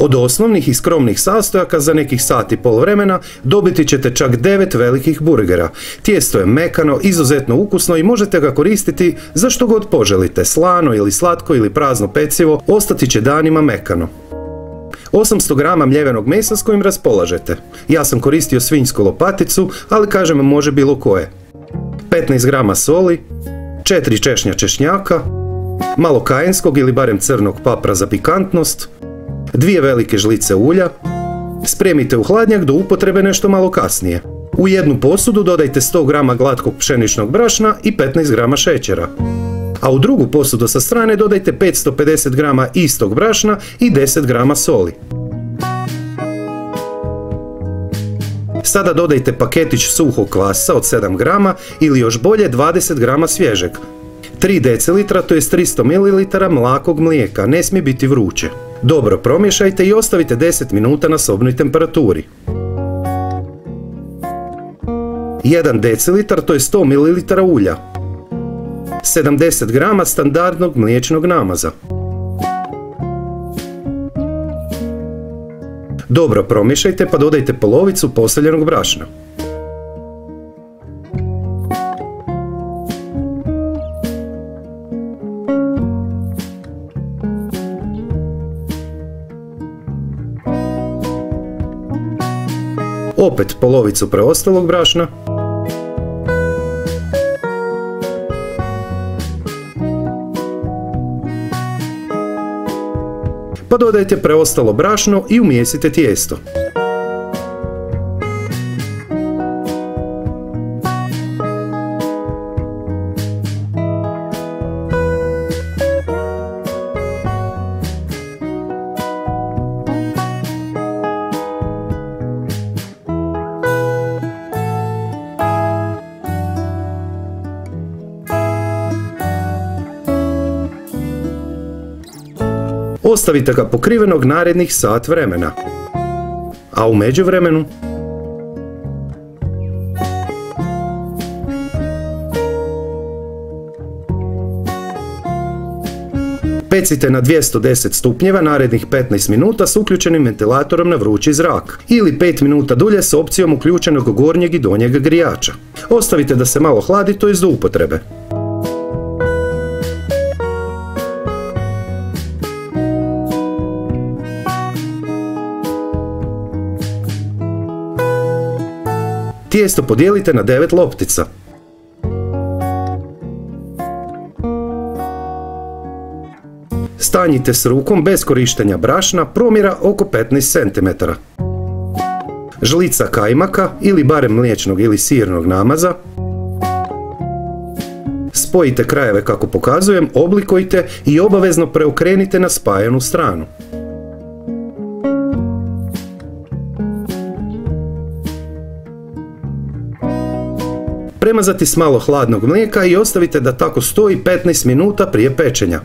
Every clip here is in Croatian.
Od osnovnih i skromnih sastojaka za nekih sat i pol vremena dobiti ćete čak 9 velikih burgera. Tijesto je mekano, izuzetno ukusno i možete ga koristiti za što god poželite, slano ili slatko ili prazno pecivo, ostati će danima mekano. 800 grama mljevenog mesa s kojim raspolažete. Ja sam koristio svinjsku lopaticu, ali kažem može bilo koje. 15 grama soli, 4 češnja češnjaka, malo kajenskog ili barem crnog papra za pikantnost, 2 velike žlice ulja. Spremite u hladnjak do upotrebe nešto malo kasnije. U jednu posudu dodajte 100 grama glatkog pšeničnog brašna i 15 grama šećera. A u drugu posudu sa strane dodajte 550 grama istog brašna i 10 grama soli. Sada dodajte paketić suhog kvasca od 7 grama ili još bolje 20 grama svježeg. 3 decilitra, to je 300 ml mlakog mlijeka, ne smije biti vruće. Dobro promiješajte i ostavite 10 minuta na sobnoj temperaturi. 1 decilitar, to je 100 ml ulja. 70 grama standardnog mliječnog namaza. Dobro promiješajte pa dodajte polovicu posoljenog brašna. Opet polovicu preostalog brašna. Pa dodajte preostalo brašno i umjesite tijesto. Ostavite ga pokrivenog narednih sat vremena. A u međuvremenu pecite na 210 stupnjeva narednih 15 minuta s uključenim ventilatorom na vrući zrak ili 5 minuta dulje s opcijom uključenog gornjeg i donjeg grijača. Ostavite da se malo hladi, to jest do upotrebe. Tijesto podijelite na 9 loptica. Stanjite s rukom bez korištenja brašna, promjera oko 15 cm. Žlica kajmaka ili barem mliječnog ili sirnog namaza. Spojite krajeve kako pokazujem, oblikujte i obavezno preokrenite na spajanu stranu. Premazati s malo hladnog mlijeka i ostavite da tako stoji 15 minuta prije pečenja.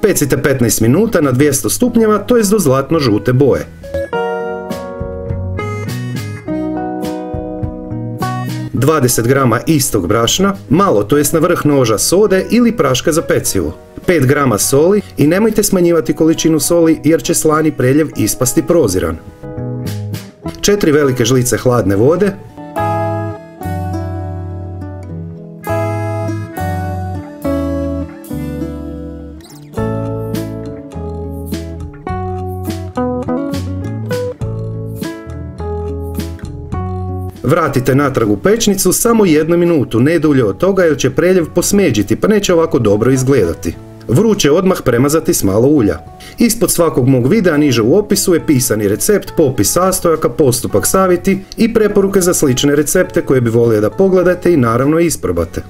Pecite 15 minuta na 200 stupnjeva, to jest do zlatno žute boje. Dvadeset grama istog brašna, malo, to jest na vrh noža sode ili praška za pecivo. 5 grama soli i nemojte smanjivati količinu soli jer će slani preljev ispasti proziran. 4 velike žlice hladne vode. Vratite natrag u pečnicu samo 1 minutu, ne dulje od toga jer će preljev posmeđiti pa neće ovako dobro izgledati. Vruće odmah premazati s malo ulja. Ispod svakog mog videa niže u opisu je pisani recept, popis sastojaka, postupak, savjeti i preporuke za slične recepte koje bi volio da pogledate i naravno isprobate.